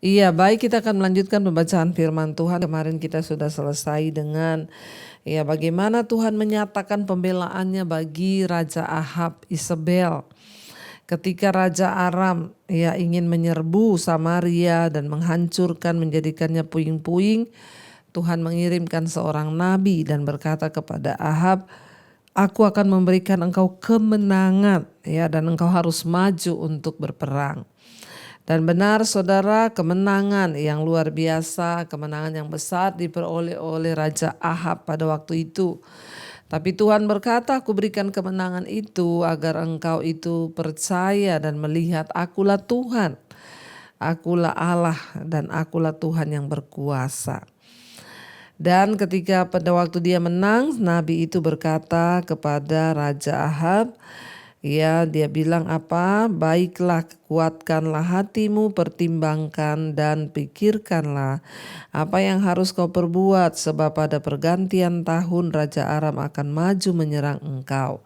Iya, baik, kita akan melanjutkan pembacaan firman Tuhan. Kemarin kita sudah selesai dengan bagaimana Tuhan menyatakan pembelaannya bagi Raja Ahab, Isabel. Ketika Raja Aram ingin menyerbu Samaria dan menghancurkan, menjadikannya puing-puing, Tuhan mengirimkan seorang nabi dan berkata kepada Ahab, "Aku akan memberikan engkau kemenangan dan engkau harus maju untuk berperang." Dan benar saudara, kemenangan yang luar biasa, kemenangan yang besar diperoleh oleh Raja Ahab pada waktu itu. Tapi Tuhan berkata, "Aku berikan kemenangan itu agar engkau itu percaya dan melihat akulah Tuhan. Akulah Allah dan akulah Tuhan yang berkuasa." Dan ketika pada waktu dia menang, nabi itu berkata kepada Raja Ahab, dia bilang apa? "Baiklah, kuatkanlah hatimu, pertimbangkan dan pikirkanlah apa yang harus kau perbuat, sebab pada pergantian tahun Raja Aram akan maju menyerang engkau."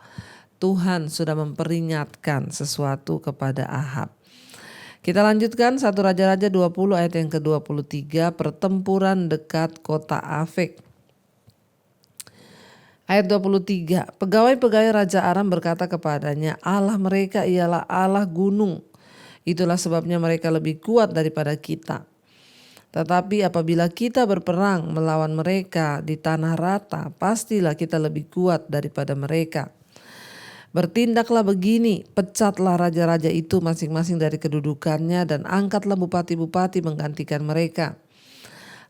Tuhan sudah memperingatkan sesuatu kepada Ahab. Kita lanjutkan 1 Raja-Raja 20 ayat yang ke-23, pertempuran dekat kota Afek. Ayat 23, pegawai-pegawai Raja Aram berkata kepadanya, "Allah mereka ialah Allah gunung. Itulah sebabnya mereka lebih kuat daripada kita. Tetapi apabila kita berperang melawan mereka di tanah rata, pastilah kita lebih kuat daripada mereka. Bertindaklah begini, pecatlah raja-raja itu masing-masing dari kedudukannya dan angkatlah bupati-bupati menggantikan mereka.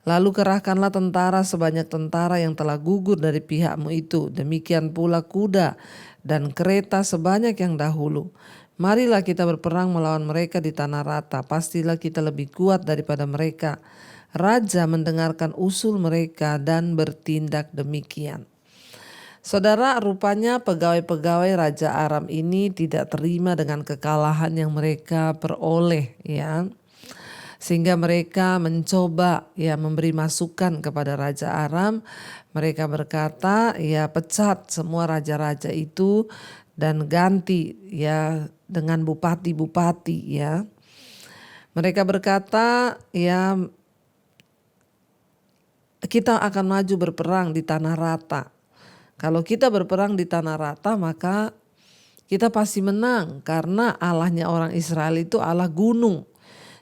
Lalu kerahkanlah tentara sebanyak tentara yang telah gugur dari pihakmu itu. Demikian pula kuda dan kereta sebanyak yang dahulu. Marilah kita berperang melawan mereka di tanah rata. Pastilah kita lebih kuat daripada mereka." Raja mendengarkan usul mereka dan bertindak demikian. Saudara, rupanya pegawai-pegawai Raja Aram ini tidak terima dengan kekalahan yang mereka peroleh Sehingga mereka mencoba memberi masukan kepada Raja Aram. Mereka berkata, pecat semua raja-raja itu dan ganti dengan bupati-bupati Mereka berkata, kita akan maju berperang di tanah rata. Kalau kita berperang di tanah rata, maka kita pasti menang karena Allahnya orang Israel itu Allah gunung.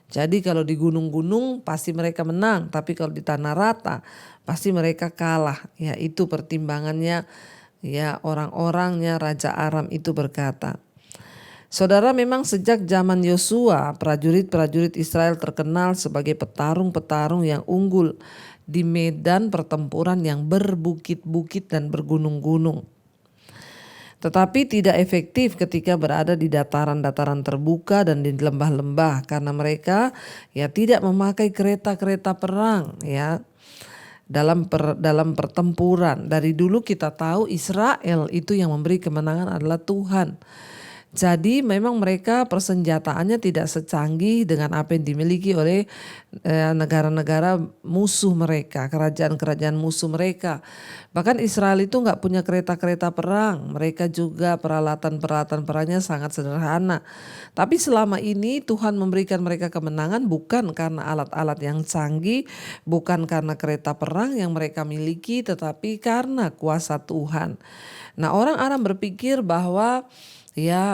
Jadi kalau di gunung-gunung pasti mereka menang, tapi kalau di tanah rata pasti mereka kalah. Itu pertimbangannya orang-orangnya Raja Aram itu berkata. Saudara, memang sejak zaman Yosua, prajurit-prajurit Israel terkenal sebagai petarung-petarung yang unggul di medan pertempuran yang berbukit-bukit dan bergunung-gunung. Tetapi tidak efektif ketika berada di dataran-dataran terbuka dan di lembah-lembah karena mereka tidak memakai kereta-kereta perang dalam pertempuran. Dari dulu kita tahu Israel itu yang memberi kemenangan adalah Tuhan. Jadi memang mereka persenjataannya tidak secanggih dengan apa yang dimiliki oleh negara-negara musuh mereka, kerajaan-kerajaan musuh mereka. Bahkan Israel itu nggak punya kereta-kereta perang, mereka juga peralatan-peralatan perangnya sangat sederhana. Tapi selama ini Tuhan memberikan mereka kemenangan bukan karena alat-alat yang canggih, bukan karena kereta perang yang mereka miliki, tetapi karena kuasa Tuhan. Nah, orang Aram berpikir bahwa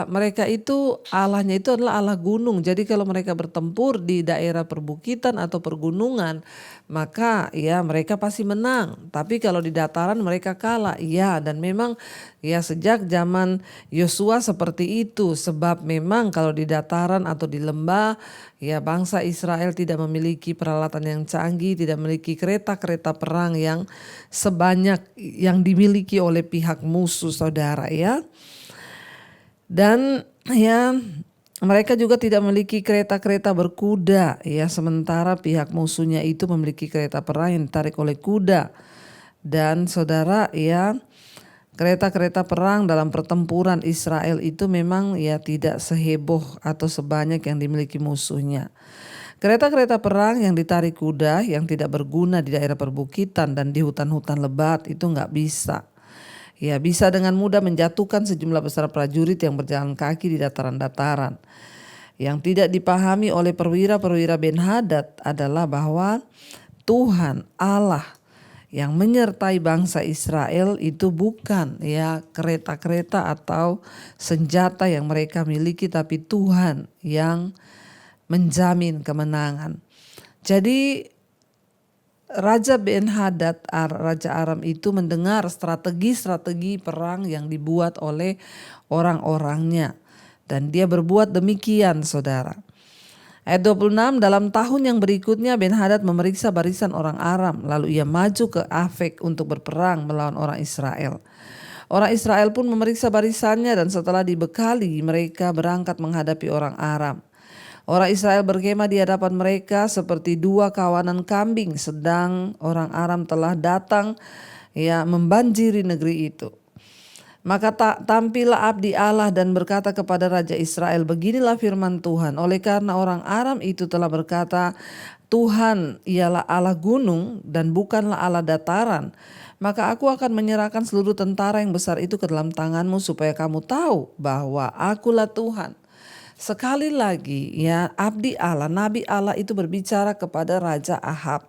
mereka itu Allahnya itu adalah Allah gunung. Jadi kalau mereka bertempur di daerah perbukitan atau pergunungan, maka mereka pasti menang. Tapi kalau di dataran mereka kalah. Dan memang sejak zaman Yosua seperti itu. Sebab memang kalau di dataran atau di lembah, bangsa Israel tidak memiliki peralatan yang canggih, tidak memiliki kereta-kereta perang yang sebanyak yang dimiliki oleh pihak musuh, saudara Dan mereka juga tidak memiliki kereta-kereta berkuda sementara pihak musuhnya itu memiliki kereta perang yang ditarik oleh kuda. Dan saudara kereta-kereta perang dalam pertempuran Israel itu memang tidak seheboh atau sebanyak yang dimiliki musuhnya. Kereta-kereta perang yang ditarik kuda yang tidak berguna di daerah perbukitan dan di hutan-hutan lebat itu nggak bisa. Bisa dengan mudah menjatuhkan sejumlah besar prajurit yang berjalan kaki di dataran-dataran. Yang tidak dipahami oleh perwira-perwira Ben-Hadad adalah bahwa Tuhan Allah yang menyertai bangsa Israel itu bukan ya kereta-kereta atau senjata yang mereka miliki, tapi Tuhan yang menjamin kemenangan. Jadi Raja Ben-Hadad, Raja Aram itu mendengar strategi-strategi perang yang dibuat oleh orang-orangnya. Dan dia berbuat demikian, saudara. Ayat 26, dalam tahun yang berikutnya Ben-Hadad memeriksa barisan orang Aram. Lalu ia maju ke Afek untuk berperang melawan orang Israel. Orang Israel pun memeriksa barisannya dan setelah dibekali mereka berangkat menghadapi orang Aram. Orang Israel berkemah di hadapan mereka seperti dua kawanan kambing, sedang orang Aram telah datang ya membanjiri negeri itu. Maka tampillah abdi Allah dan berkata kepada Raja Israel, beginilah firman Tuhan, oleh karena orang Aram itu telah berkata, Tuhan ialah Allah gunung dan bukanlah Allah dataran, maka aku akan menyerahkan seluruh tentara yang besar itu ke dalam tanganmu supaya kamu tahu bahwa akulah Tuhan. Sekali lagi ya, abdi Allah, nabi Allah itu berbicara kepada Raja Ahab.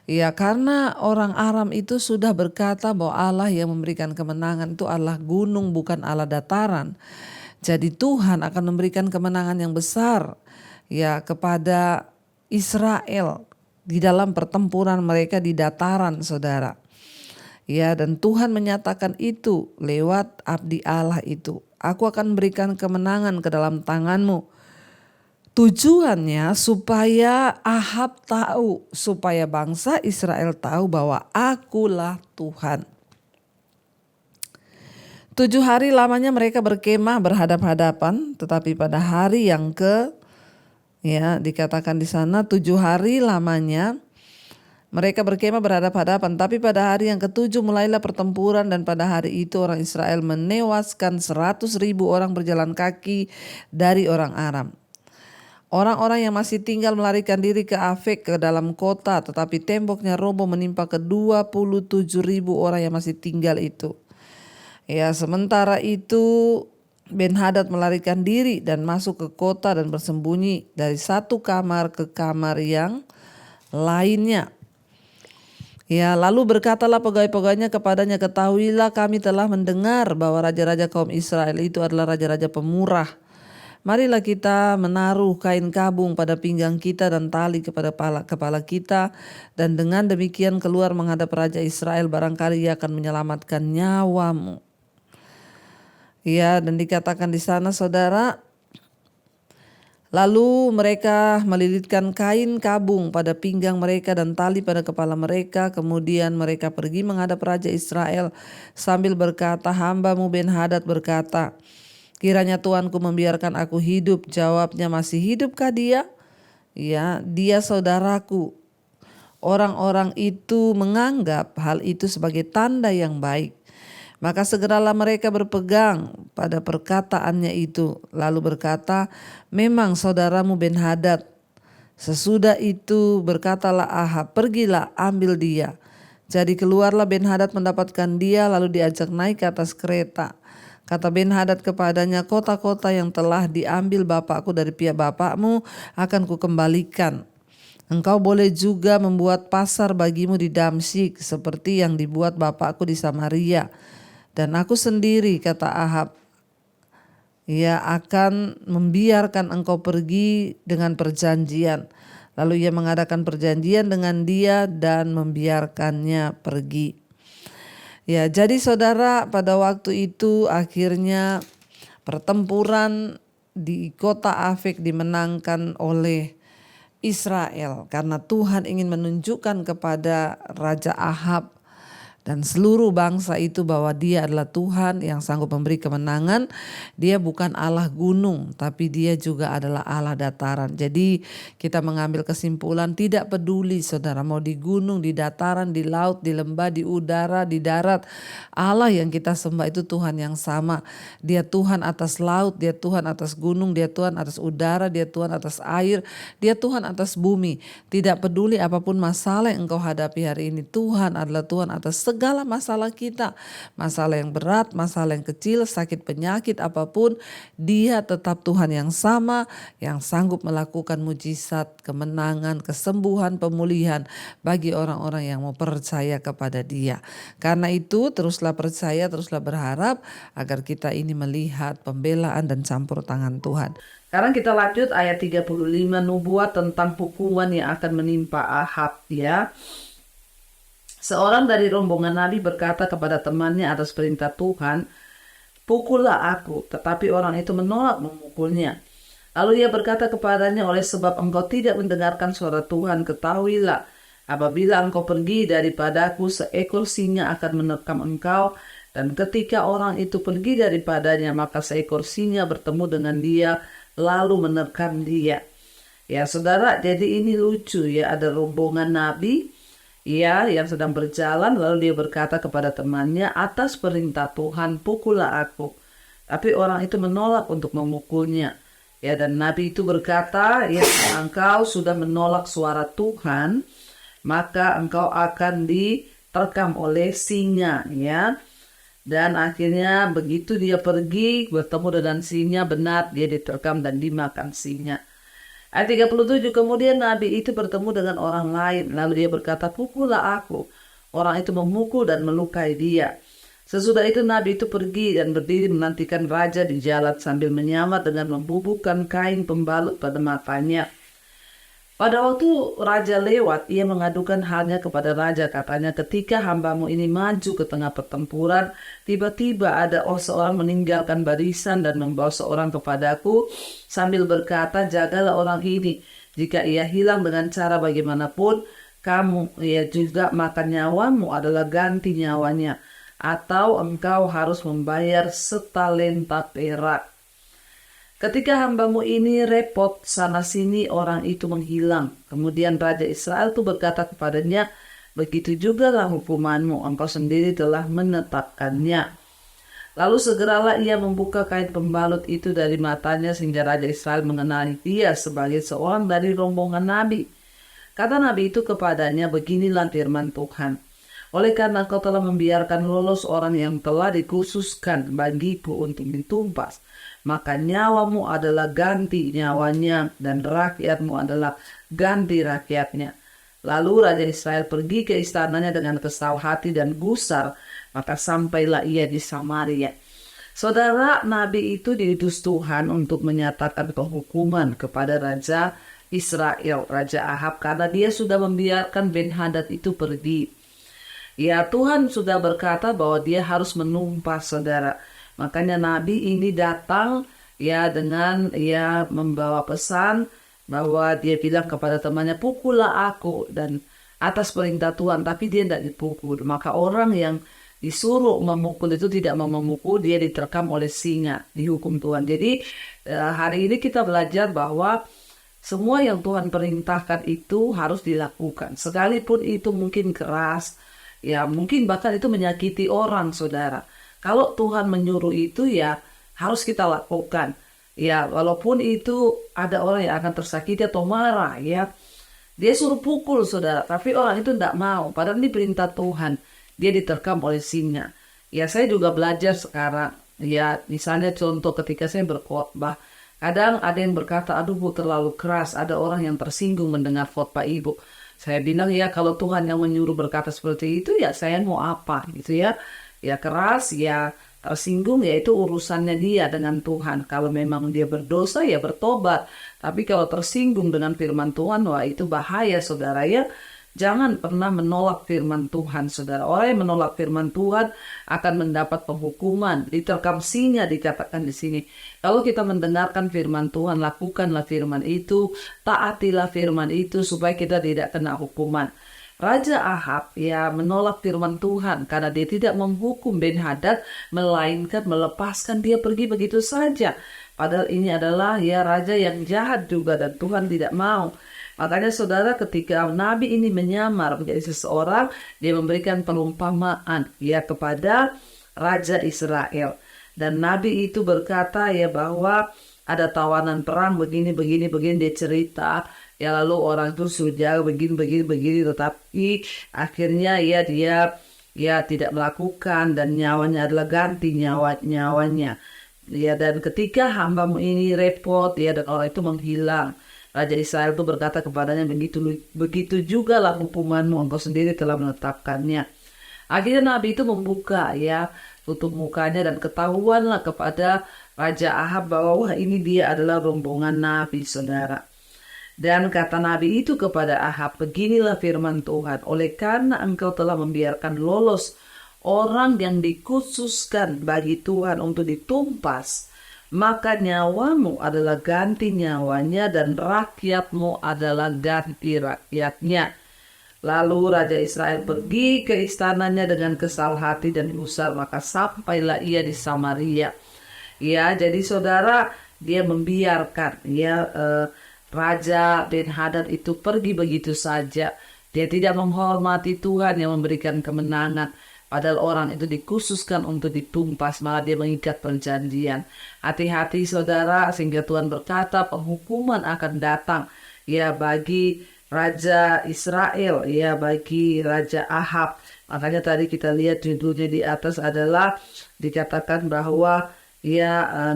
Ya, karena orang Aram itu sudah berkata bahwa Allah yang memberikan kemenangan itu Allah gunung bukan Allah dataran. Jadi Tuhan akan memberikan kemenangan yang besar ya kepada Israel di dalam pertempuran mereka di dataran, saudara. Ya, dan Tuhan menyatakan itu lewat abdi Allah itu. Aku akan berikan kemenangan ke dalam tanganmu. Tujuannya supaya Ahab tahu, supaya bangsa Israel tahu bahwa akulah Tuhan. 7 hari lamanya mereka berkemah berhadap-hadapan, tetapi pada hari yang dikatakan di sana 7 hari lamanya mereka berkemah berhadap-hadapan, tapi pada hari yang ke-7 mulailah pertempuran dan pada hari itu orang Israel menewaskan 100.000 orang berjalan kaki dari orang Aram. Orang-orang yang masih tinggal melarikan diri ke Afek ke dalam kota, tetapi temboknya roboh menimpa ke 27.000 orang yang masih tinggal itu. Ya, sementara itu Ben-Hadad melarikan diri dan masuk ke kota dan bersembunyi dari satu kamar ke kamar yang lainnya. Ya, lalu berkatalah pegawai-pegawainya kepadanya, ketahuilah kami telah mendengar bahwa raja-raja kaum Israel itu adalah raja-raja pemurah. Marilah kita menaruh kain kabung pada pinggang kita dan tali kepada kepala kita, dan dengan demikian keluar menghadap Raja Israel, barangkali ia akan menyelamatkan nyawamu. Ya, dan dikatakan di sana, saudara, lalu mereka melilitkan kain kabung pada pinggang mereka dan tali pada kepala mereka. Kemudian mereka pergi menghadap Raja Israel sambil berkata, hambamu Ben-Hadad berkata, kiranya Tuanku membiarkan aku hidup. Jawabnya, masih hidupkah dia? Ya, dia saudaraku. Orang-orang itu menganggap hal itu sebagai tanda yang baik. Maka segeralah mereka berpegang pada perkataannya itu. Lalu berkata, memang saudaramu Ben-Hadad. Sesudah itu berkatalah Ahab, pergilah ambil dia. Jadi keluarlah Ben-Hadad mendapatkan dia, lalu diajak naik ke atas kereta. Kata Ben-Hadad kepadanya, kota-kota yang telah diambil bapakku dari pihak bapakmu akan kukembalikan. Engkau boleh juga membuat pasar bagimu di Damsyik seperti yang dibuat bapakku di Samaria. Dan aku sendiri, kata Ahab, ia akan membiarkan engkau pergi dengan perjanjian. Lalu ia mengadakan perjanjian dengan dia dan membiarkannya pergi. Ya, jadi saudara, pada waktu itu akhirnya pertempuran di kota Afek dimenangkan oleh Israel karena Tuhan ingin menunjukkan kepada Raja Ahab dan seluruh bangsa itu bahwa dia adalah Tuhan yang sanggup memberi kemenangan. Dia bukan Allah gunung, tapi dia juga adalah Allah dataran. Jadi kita mengambil kesimpulan, tidak peduli saudara mau di gunung, di dataran, di laut, di lembah, di udara, di darat. Allah yang kita sembah itu Tuhan yang sama. Dia Tuhan atas laut, dia Tuhan atas gunung, dia Tuhan atas udara, dia Tuhan atas air, dia Tuhan atas bumi. Tidak peduli apapun masalah yang engkau hadapi hari ini, Tuhan adalah Tuhan atas segala segala masalah kita. Masalah yang berat, masalah yang kecil, sakit penyakit apapun, Dia tetap Tuhan yang sama, yang sanggup melakukan mujizat, kemenangan, kesembuhan, pemulihan bagi orang-orang yang mau percaya kepada Dia. Karena itu teruslah percaya, teruslah berharap agar kita ini melihat pembelaan dan campur tangan Tuhan. Sekarang kita lanjut ayat 35, nubuat tentang hukuman yang akan menimpa Ahab ya. Seorang dari rombongan Nabi berkata kepada temannya atas perintah Tuhan, "Pukullah aku," tetapi orang itu menolak memukulnya. Lalu ia berkata kepadanya, "Oleh sebab engkau tidak mendengarkan suara Tuhan, ketahuilah, apabila engkau pergi daripadaku, seekor singa akan menerkam engkau, dan ketika orang itu pergi daripadanya, maka seekor singa bertemu dengan dia, lalu menerkam dia." Ya saudara, jadi ini lucu ya, ada rombongan Nabi ya yang sedang berjalan, lalu dia berkata kepada temannya, "Atas perintah Tuhan, pukullah aku." Tapi orang itu menolak untuk memukulnya. Ya, dan Nabi itu berkata, "Ya, engkau sudah menolak suara Tuhan, maka engkau akan diterkam oleh singa." Ya. Dan akhirnya begitu dia pergi bertemu dengan singa, benar dia diterkam dan dimakan singa. Ayat 37, kemudian Nabi itu bertemu dengan orang lain. Lalu dia berkata, "Pukullah aku." Orang itu memukul dan melukai dia. Sesudah itu Nabi itu pergi dan berdiri menantikan raja di jalan sambil menyamar dengan membubuhkan kain pembalut pada matanya. Pada waktu raja lewat, ia mengadukan halnya kepada raja. Katanya, "Ketika hambamu ini maju ke tengah pertempuran, tiba-tiba ada seorang meninggalkan barisan dan membawa seorang kepadaku sambil berkata, 'Jagalah orang ini. Jika ia hilang dengan cara bagaimanapun, kamu ia juga makan nyawamu adalah ganti nyawanya, atau engkau harus membayar setalenta perak.' Ketika hambamu ini repot sana-sini, orang itu menghilang. Kemudian Raja Israel itu berkata kepadanya, 'Begitu juga lah hukumanmu, engkau sendiri telah menetapkannya.' Lalu segeralah ia membuka kain pembalut itu dari matanya sehingga Raja Israel mengenali dia sebagai seorang dari rombongan Nabi. Kata Nabi itu kepadanya, 'Beginilah firman Tuhan. Oleh karena kau telah membiarkan lolos orang yang telah dikhususkan bagiku untuk ditumpas, maka nyawamu adalah ganti nyawanya dan rakyatmu adalah ganti rakyatnya.' Lalu Raja Israel pergi ke istananya dengan kesal hati dan gusar, maka sampailah ia di Samaria. Saudara, Nabi itu diutus Tuhan untuk menyatakan penghukuman kepada Raja Israel, Raja Ahab, karena dia sudah membiarkan Ben-Hadad itu pergi. Ya, Tuhan sudah berkata bahwa dia harus menumpas, saudara. Makanya Nabi ini datang ya dengan ya membawa pesan bahwa dia bilang kepada temannya, "Pukullah aku," dan atas perintah Tuhan, tapi dia tidak dipukul. Maka orang yang disuruh memukul itu tidak mau memukul, dia diterkam oleh singa, dihukum Tuhan. Jadi hari ini kita belajar bahwa semua yang Tuhan perintahkan itu harus dilakukan. Sekalipun itu mungkin keras, ya mungkin bahkan itu menyakiti orang, saudara. Kalau Tuhan menyuruh itu ya harus kita lakukan. Ya walaupun itu ada orang yang akan tersakiti atau marah ya. Dia suruh pukul, saudara, tapi orang itu tidak mau. Padahal ini perintah Tuhan. Dia diterkam oleh singa. Ya saya juga belajar sekarang. Ya misalnya contoh ketika saya berkhotbah. Kadang ada yang berkata, "Aduh Bu, terlalu keras." Ada orang yang tersinggung mendengar khotbah Ibu. Saya bilang ya kalau Tuhan yang menyuruh berkata seperti itu ya saya mau apa gitu ya. Ya keras, ya tersinggung, ya itu urusannya dia dengan Tuhan. Kalau memang dia berdosa ya bertobat. Tapi kalau tersinggung dengan firman Tuhan, wah itu bahaya, saudara ya. Jangan pernah menolak firman Tuhan, saudara. Orang yang menolak firman Tuhan akan mendapat penghukuman. Diterkam singa dikatakan di sini. Kalau kita mendengarkan firman Tuhan, lakukanlah firman itu, taatilah firman itu supaya kita tidak kena hukuman. Raja Ahab ya menolak firman Tuhan karena dia tidak menghukum Ben-Hadad, melainkan melepaskan dia pergi begitu saja. Padahal ini adalah ya raja yang jahat juga dan Tuhan tidak mau. Makanya saudara, ketika Nabi ini menyamar menjadi seseorang, dia memberikan perumpamaan ya kepada Raja Israel. Dan Nabi itu berkata ya bahwa ada tawanan perang begini, dia cerita. Ya lalu orang itu sudah begini, tetapi akhirnya ya dia ia tidak melakukan dan nyawanya adalah ganti nyawanya. Ya, dan ketika hambamu ini repot, ya, dan orang itu menghilang, Raja Israel itu berkata kepadanya, begitu juga lah hukumanmu, engkau sendiri telah menetapkannya. Akhirnya Nabi itu membuka, ya, tutup mukanya, dan ketahuanlah kepada Raja Ahab bahwa wah, ini dia adalah rombongan Nabi, saudara. Dan kata Nabi itu kepada Ahab, beginilah firman Tuhan, oleh karena engkau telah membiarkan lolos orang yang dikhususkan bagi Tuhan untuk ditumpas, maka nyawamu adalah ganti nyawanya dan rakyatmu adalah ganti rakyatnya. Lalu Raja Israel pergi ke istananya dengan kesal hati dan gusar, maka sampailah ia di Samaria. Ya, jadi saudara, dia membiarkan Raja Ben-Hadad itu pergi begitu saja. Dia tidak menghormati Tuhan yang memberikan kemenangan. Padahal orang itu dikhususkan untuk ditumpas, malah dia mengikat perjanjian. Hati-hati saudara, sehingga Tuhan berkata penghukuman akan datang, ya, bagi Raja Israel, ya, bagi Raja Ahab. Makanya tadi kita lihat judulnya di atas adalah dikatakan bahwa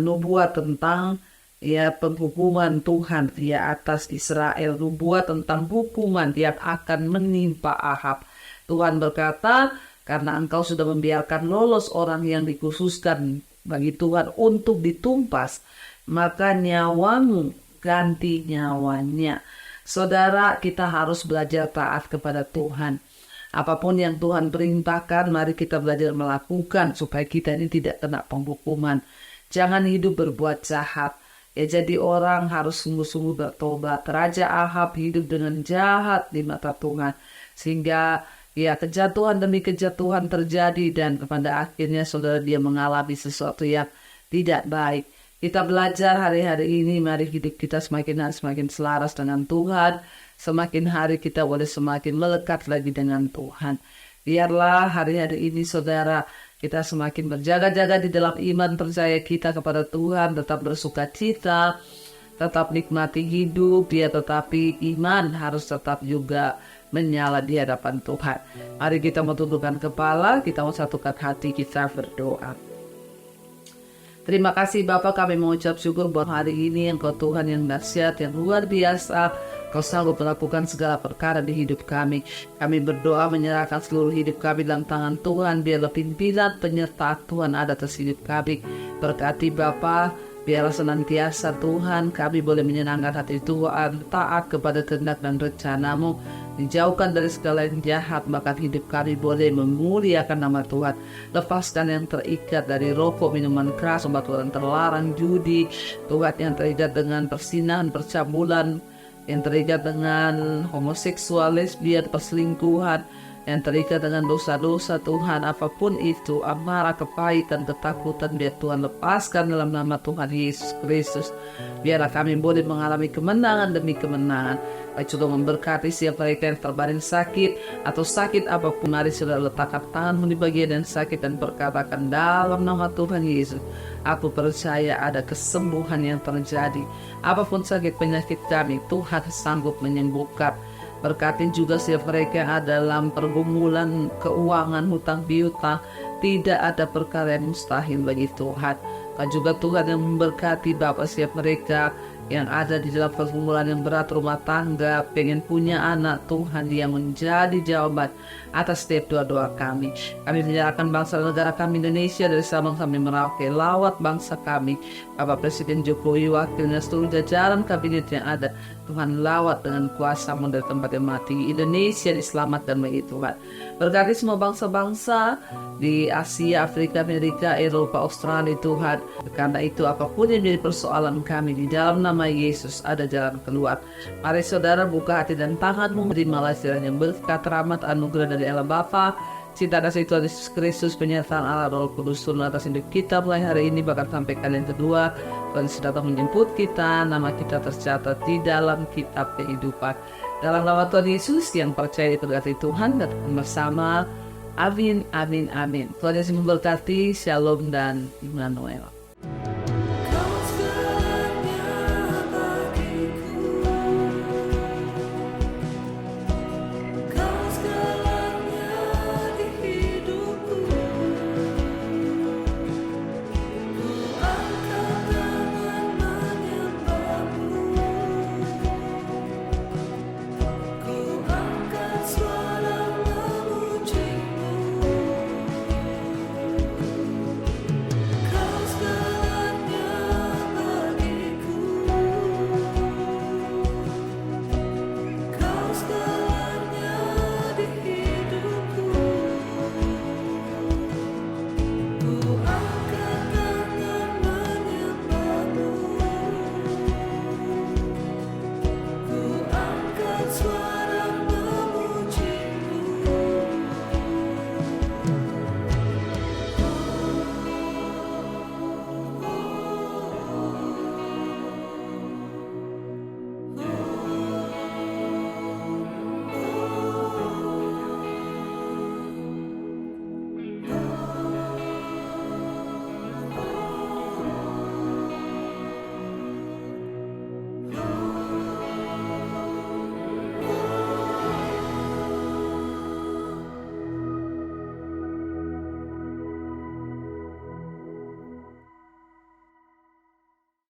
nubuat tentang penghukuman Tuhan atas Israel, nubuat tentang hukuman yang akan menimpa Ahab. Tuhan berkata, karena engkau sudah membiarkan lolos orang yang dikhususkan bagi Tuhan untuk ditumpas, maka nyawamu ganti nyawanya. Saudara, kita harus belajar taat kepada Tuhan. Apapun yang Tuhan perintahkan, mari kita belajar melakukan supaya kita ini tidak kena penghukuman. Jangan hidup berbuat jahat. Ya, jadi orang harus sungguh-sungguh bertobat. Raja Ahab hidup dengan jahat di mata Tuhan, sehingga kejatuhan demi kejatuhan terjadi, dan pada akhirnya saudara dia mengalami sesuatu yang tidak baik. Kita belajar hari-hari ini, mari hidup kita semakin hari semakin selaras dengan Tuhan. Semakin hari kita boleh semakin melekat lagi dengan Tuhan. Biarlah hari-hari ini saudara, kita semakin berjaga-jaga di dalam iman percaya kita kepada Tuhan, tetap bersuka cita, tetap nikmati hidup, tetapi iman harus tetap juga menyala di hadapan Tuhan. Mari kita tundukkan kepala, kita mau satukan hati, kita berdoa. Terima kasih Bapa, kami mengucap syukur buat hari ini Engkau Tuhan yang dahsyat, yang luar biasa. Kau sanggup melakukan segala perkara di hidup kami. Kami berdoa menyerahkan seluruh hidup kami dalam tangan Tuhan. Biarlah pimpinan penyertaan Tuhan ada atas hidup kami. Berkati Bapa, biarlah senantiasa Tuhan kami boleh menyenangkan hati Tuhan, taat kepada kehendak dan rencana-Mu, dijauhkan dari segala yang jahat, bahkan hidup kami boleh memuliakan nama Tuhan. Lepaskan yang terikat dari rokok, minuman keras, obat-obatan terlarang, judi, Tuhan, yang terikat dengan persinahan, percabulan, yang terikat dengan homoseksual, lesbian, perselingkuhan, yang terikat dengan dosa-dosa Tuhan, apapun itu, amarah, kepahitan, ketakutan, biar Tuhan lepaskan dalam nama Tuhan Yesus Kristus. Biarlah kami boleh mengalami kemenangan demi kemenangan. Baik sudah memberkati siapa yang terbaring sakit atau sakit apapun, mari sudah letakkan tanganmu di bagian yang sakit dan berkatakan dalam nama Tuhan Yesus, aku percaya ada kesembuhan yang terjadi. Apapun sakit penyakit kami, Tuhan sanggup menyembuhkan. Berkati juga siapa mereka yang ada dalam pergumulan keuangan, hutang piutang, tidak ada perkara yang mustahil bagi Tuhan. Dan juga Tuhan yang memberkati Bapak siapa mereka yang ada di dalam pergumulan yang berat rumah tangga, pengen punya anak, Tuhan yang menjadi jawaban atas setiap doa-doa kami. Kami menyerahkan bangsa dan negara kami Indonesia dari Sabang sampai Merauke, lawat bangsa kami, Bapak Presiden Jokowi, wakilnya, seluruh jajaran kabinet yang ada, Tuhan lawat dengan kuasa-Mu dari tempat yang mati. Indonesia diselamatkan bagi Tuhan. Berkati semua bangsa-bangsa di Asia, Afrika, Amerika, Eropa, Australia, Tuhan. Karena itu apapun yang menjadi persoalan kami, di dalam nama Yesus ada jalan keluar. Mari saudara buka hati dan tanganmu, terimalah istilahnya berkat, rahmat, anugerah dari Allah Bapa, cinta kasih Tuhan Yesus Kristus, penyertaan Allah Roh Kudus turun atas hidup kita mulai hari ini bahkan sampai kali yang kedua. Tuhan sudah datang menjemput kita, nama kita tercatat di dalam kitab kehidupan. Dalam nama Tuhan Yesus yang percaya diberkati Tuhan dan bersama. Amin, amin, amin. Tuhan Yesus memberkati. Shalom dan Immanuel.